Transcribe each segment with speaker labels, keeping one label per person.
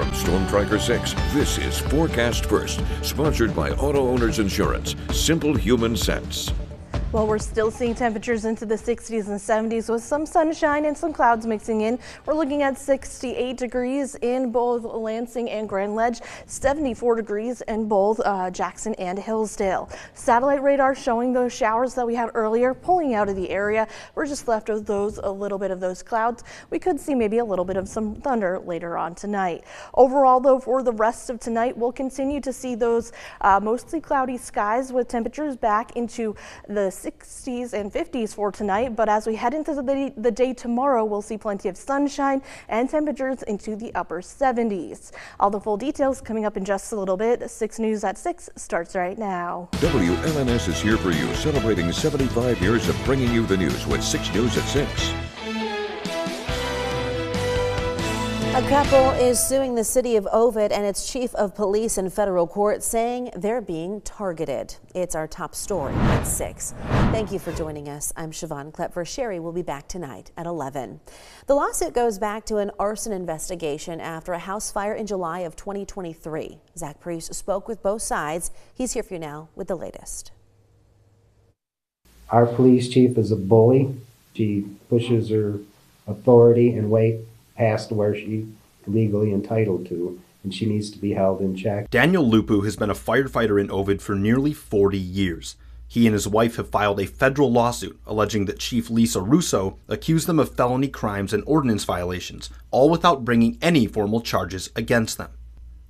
Speaker 1: From Storm Tracker 6, this is Forecast First, sponsored by Auto Owners Insurance. Simple human sense.
Speaker 2: Well, we're still seeing temperatures into the 60s and 70s with some sunshine and some clouds mixing in. We're looking at 68 degrees in both Lansing and Grand Ledge, 74 degrees in both Jackson and Hillsdale. Satellite radar showing those showers that we had earlier pulling out of the area. We're just left with a little bit of those clouds. We could see maybe a little bit of some thunder later on tonight. Overall, though, for the rest of tonight, we'll continue to see those mostly cloudy skies with temperatures back into the 60s and 50s for tonight, but as we head into the day tomorrow, we'll see plenty of sunshine and temperatures into the upper 70s. All the full details coming up in just a little bit. 6 News at 6 starts right now.
Speaker 1: WLNS is here for you, celebrating 75 years of bringing you the news with 6 News at 6.
Speaker 3: A couple is suing the city of Ovid and its chief of police in federal court, saying they're being targeted. It's our top story at 6. Thank you for joining us. I'm Siobhan Klepfer. Sherry will be back tonight at 11. The lawsuit goes back to an arson investigation after a house fire in July of 2023. Zach Priest spoke with both sides. He's here for you now with the latest.
Speaker 4: Our police chief is a bully. She pushes her authority and weight past where she's legally entitled to, and she needs to be held in check.
Speaker 5: Daniel Lupu has been a firefighter in Ovid for nearly 40 years. He and his wife have filed a federal lawsuit alleging that Chief Lisa Russo accused them of felony crimes and ordinance violations, all without bringing any formal charges against them.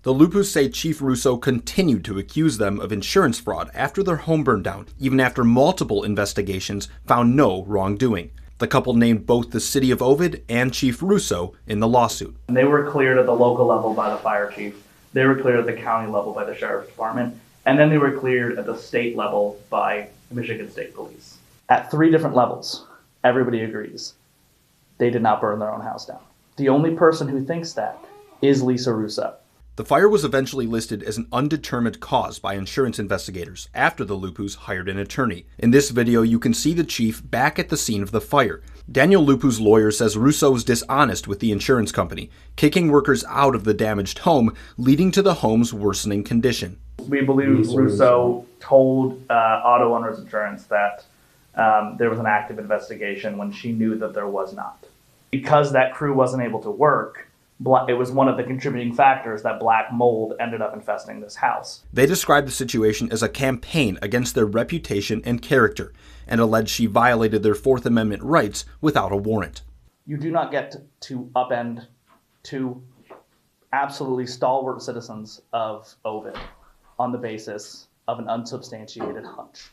Speaker 5: The Lupus say Chief Russo continued to accuse them of insurance fraud after their home burned down, even after multiple investigations found no wrongdoing. The couple named both the city of Ovid and Chief Russo in the lawsuit.
Speaker 6: They were cleared at the local level by the fire chief. They were cleared at the county level by the sheriff's department. And then they were cleared at the state level by Michigan State Police. At 3 different levels, everybody agrees they did not burn their own house down. The only person who thinks that is Lisa Russo.
Speaker 5: The fire was eventually listed as an undetermined cause by insurance investigators after the Lupus hired an attorney. In this video, you can see the chief back at the scene of the fire. Daniel Lupu's lawyer says Russo was dishonest with the insurance company, kicking workers out of the damaged home, leading to the home's worsening condition.
Speaker 6: We believe Russo told Auto Owners Insurance that there was an active investigation when she knew that there was not. Because that crew wasn't able to work, it was one of the contributing factors that black mold ended up infesting this house.
Speaker 5: They described the situation as a campaign against their reputation and character, and alleged she violated their Fourth Amendment rights without a warrant.
Speaker 6: You do not get to upend 2 absolutely stalwart citizens of Ovid on the basis of an unsubstantiated hunch.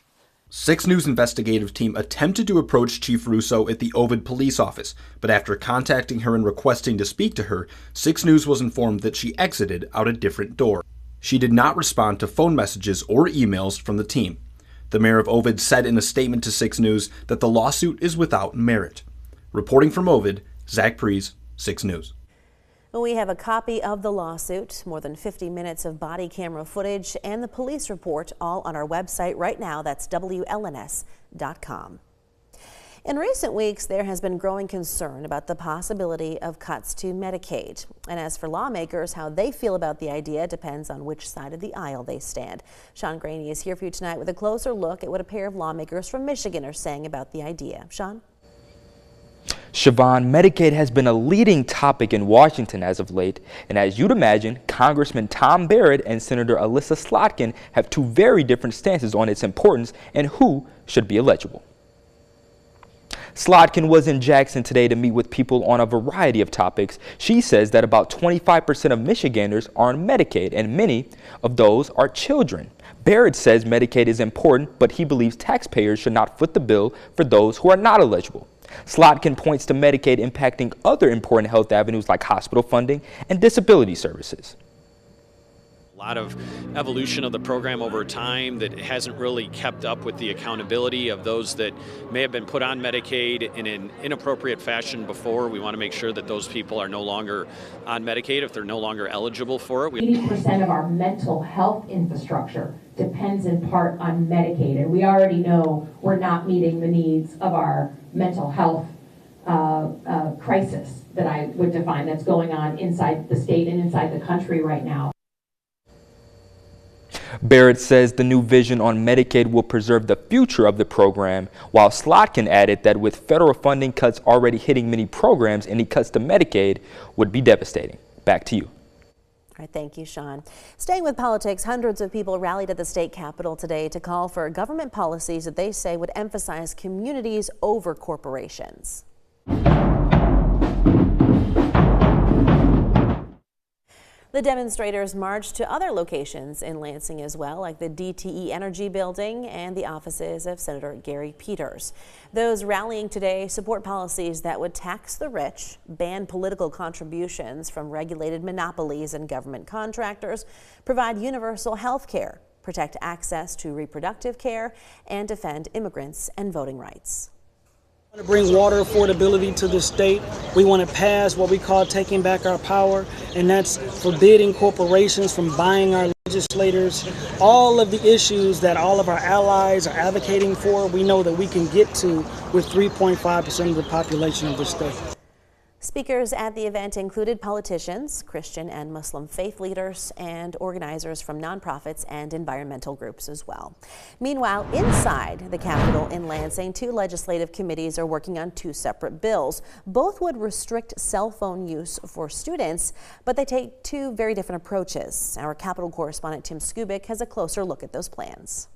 Speaker 5: 6 News investigative team attempted to approach Chief Russo at the Ovid police office, but after contacting her and requesting to speak to her, 6 News was informed that she exited out a different door. She did not respond to phone messages or emails from the team. The mayor of Ovid said in a statement to 6 News that the lawsuit is without merit. Reporting from Ovid, Zach Priest, 6 News.
Speaker 3: We have a copy of the lawsuit, more than 50 minutes of body camera footage, and the police report all on our website right now. That's WLNS.com. In recent weeks, there has been growing concern about the possibility of cuts to Medicaid. And as for lawmakers, how they feel about the idea depends on which side of the aisle they stand. Sean Graney is here for you tonight with a closer look at what a pair of lawmakers from Michigan are saying about the idea. Sean?
Speaker 7: Siobhan, Medicaid has been a leading topic in Washington as of late, and as you'd imagine, Congressman Tom Barrett and Senator Elissa Slotkin have 2 very different stances on its importance and who should be eligible. Slotkin was in Jackson today to meet with people on a variety of topics. She says that about 25% of Michiganders are on Medicaid, and many of those are children. Barrett says Medicaid is important, but he believes taxpayers should not foot the bill for those who are not eligible. Slotkin points to Medicaid impacting other important health avenues like hospital funding and disability services.
Speaker 8: A lot of evolution of the program over time that hasn't really kept up with the accountability of those that may have been put on Medicaid in an inappropriate fashion before. We want to make sure that those people are no longer on Medicaid if they're no longer eligible for it.
Speaker 9: 80% of our mental health infrastructure depends in part on Medicaid, and we already know we're not meeting the needs of our mental health crisis that I would define that's going on inside the state and inside the country right now.
Speaker 7: Barrett says the new vision on Medicaid will preserve the future of the program, while Slotkin added that with federal funding cuts already hitting many programs, any cuts to Medicaid would be devastating. Back to you.
Speaker 3: All right, thank you, Sean. Staying with politics, hundreds of people rallied at the state capitol today to call for government policies that they say would emphasize communities over corporations. The demonstrators marched to other locations in Lansing as well, like the DTE Energy Building and the offices of Senator Gary Peters. Those rallying today support policies that would tax the rich, ban political contributions from regulated monopolies and government contractors, provide universal health care, protect access to reproductive care, and defend immigrants and voting rights.
Speaker 10: We want to bring water affordability to the state. We want to pass what we call taking back our power, and that's forbidding corporations from buying our legislators. All of the issues that all of our allies are advocating for, we know that we can get to with 3.5% of the population of the state.
Speaker 3: Speakers at the event included politicians, Christian and Muslim faith leaders, and organizers from nonprofits and environmental groups as well. Meanwhile, inside the Capitol in Lansing, 2 legislative committees are working on 2 separate bills. Both would restrict cell phone use for students, but they take 2 very different approaches. Our Capitol correspondent Tim Skubic has a closer look at those plans.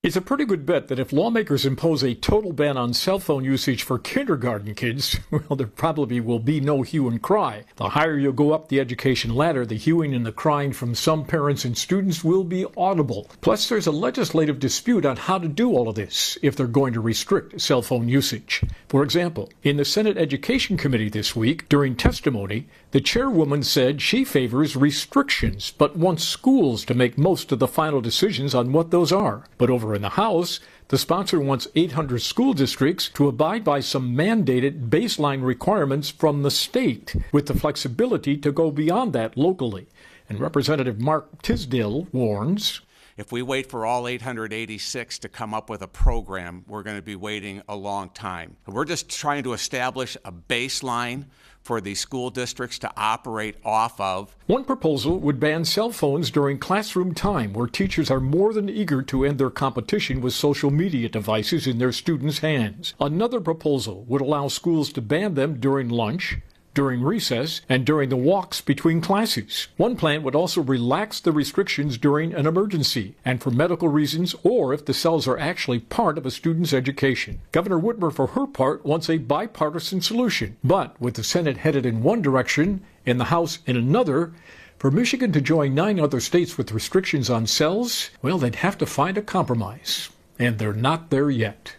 Speaker 11: It's a pretty good bet that if lawmakers impose a total ban on cell phone usage for kindergarten kids, well, there probably will be no hue and cry. The higher you go up the education ladder, the hewing and the crying from some parents and students will be audible. Plus, there's a legislative dispute on how to do all of this if they're going to restrict cell phone usage. For example, in the Senate Education Committee this week, during testimony, the chairwoman said she favors restrictions, but wants schools to make most of the final decisions on what those are. But over in the House, the sponsor wants 800 school districts to abide by some mandated baseline requirements from the state, with the flexibility to go beyond that locally. And Representative Mark Tisdale warns,
Speaker 12: if we wait for all 886 to come up with a program, we're going to be waiting a long time. We're just trying to establish a baseline for the school districts to operate off of.
Speaker 11: One proposal would ban cell phones during classroom time, where teachers are more than eager to end their competition with social media devices in their students' hands. Another proposal would allow schools to ban them during lunch, during recess, and during the walks between classes. One plan would also relax the restrictions during an emergency and for medical reasons, or if the cells are actually part of a student's education. Governor Whitmer, for her part, wants a bipartisan solution. But with the Senate headed in one direction and the House in another, for Michigan to join 9 other states with restrictions on cells, well, they'd have to find a compromise. And they're not there yet.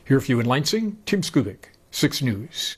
Speaker 11: Here for you in Lansing, Tim Skubic, 6 News.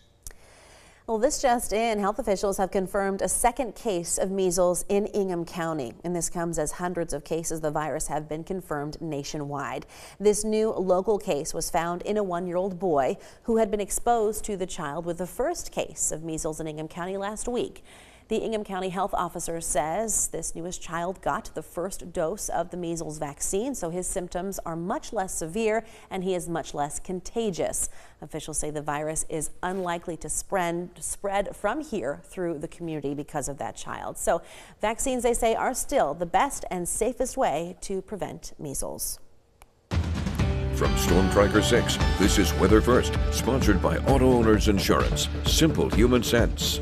Speaker 3: Well, this just in, health officials have confirmed a second case of measles in Ingham County. And this comes as hundreds of cases of the virus have been confirmed nationwide. This new local case was found in a 1-year-old boy who had been exposed to the child with the first case of measles in Ingham County last week. The Ingham County health officer says this newest child got the first dose of the measles vaccine, so his symptoms are much less severe and he is much less contagious. Officials say the virus is unlikely to spread from here through the community because of that child. So vaccines, they say, are still the best and safest way to prevent measles.
Speaker 1: From Storm Tracker 6, this is Weather First, sponsored by Auto Owners Insurance. Simple human sense.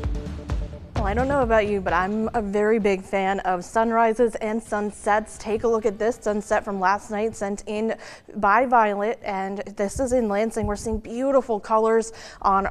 Speaker 2: Well, I don't know about you, but I'm a very big fan of sunrises and sunsets. Take a look at this sunset from last night sent in by Violet, and this is in Lansing. We're seeing beautiful colors on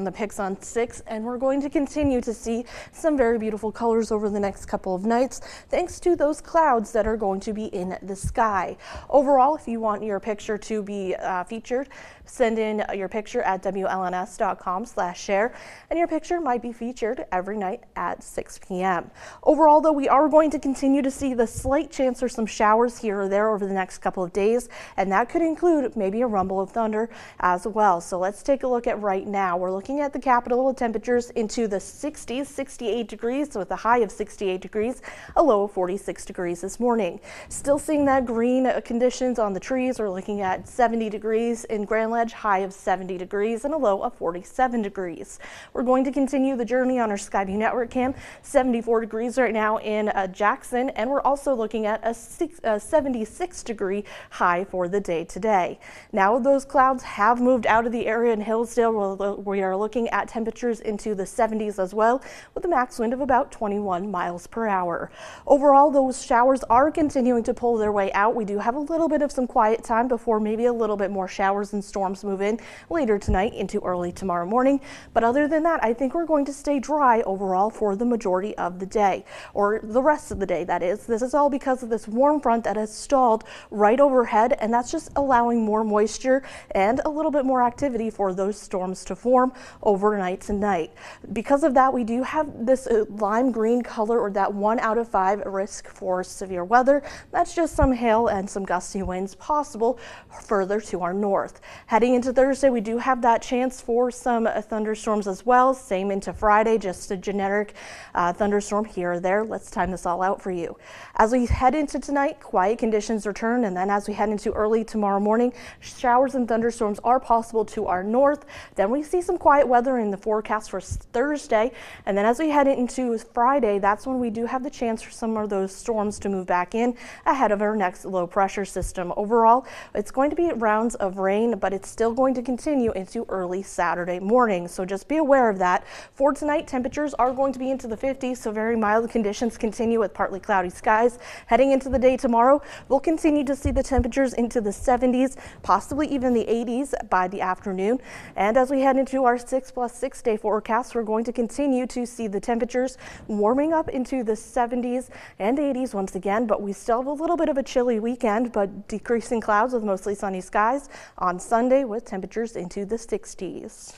Speaker 2: the pics on 6, and we're going to continue to see some very beautiful colors over the next couple of nights thanks to those clouds that are going to be in the sky. Overall, if you want your picture to be featured, send in your picture at WLNS.com/share, and your picture might be featured every night at 6 p.m. Overall, though, we are going to continue to see the slight chance for some showers here or there over the next couple of days, and that could include maybe a rumble of thunder as well. So let's take a look at right now. We're looking at the capital with temperatures into the 60s, 68 degrees, so with a high of 68 degrees, a low of 46 degrees this morning. Still seeing that green conditions on the trees. We're looking at 70 degrees in Grand Ledge, high of 70 degrees and a low of 47 degrees. We're going to continue the journey on our Skyview network cam. 74 degrees right now in Jackson, and we're also looking at a 76 degree high for the day today. Now those clouds have moved out of the area in Hillsdale. We are looking at temperatures into the 70s as well, with a max wind of about 21 miles per hour. Overall, those showers are continuing to pull their way out. We do have a little bit of some quiet time before maybe a little bit more showers and storms move in later tonight into early tomorrow morning. But other than that, I think we're going to stay dry overall for the majority of the day, or the rest of the day, that is. This is all because of this warm front that has stalled right overhead, and that's just allowing more moisture and a little bit more activity for those storms to form overnight tonight. Because of that, we do have this lime green color, or that 1 out of 5 risk for severe weather. That's just some hail and some gusty winds possible further to our north. Heading into Thursday, we do have that chance for some thunderstorms as well. Same into Friday, just a generic thunderstorm here or there. Let's time this all out for you. As we head into tonight, quiet conditions return, and then as we head into early tomorrow morning, showers and thunderstorms are possible to our north. Then we see some quiet weather in the forecast for Thursday, and then as we head into Friday, that's when we do have the chance for some of those storms to move back in ahead of our next low pressure system. Overall, it's going to be rounds of rain, but it's still going to continue into early Saturday morning, so just be aware of that. For tonight, temperatures are going to be into the 50s, so very mild conditions continue with partly cloudy skies. Heading into the day tomorrow, we'll continue to see the temperatures into the 70s, possibly even the 80s by the afternoon. And as we head into our 6+6 day forecast, we're going to continue to see the temperatures warming up into the 70s and 80s once again, but we still have a little bit of a chilly weekend, but decreasing clouds with mostly sunny skies on Sunday with temperatures into the 60s.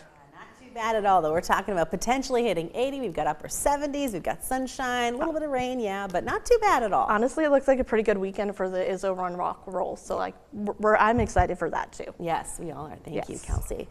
Speaker 3: Bad at all, though. We're talking about potentially hitting 80. We've got upper 70s. We've got sunshine, a little bit of rain, yeah, but not too bad at all.
Speaker 2: Honestly, it looks like a pretty good weekend for the Izzo Run Rock Roll. So, like, I'm excited for that too.
Speaker 3: Yes, we all are. Thank you, Kelsey.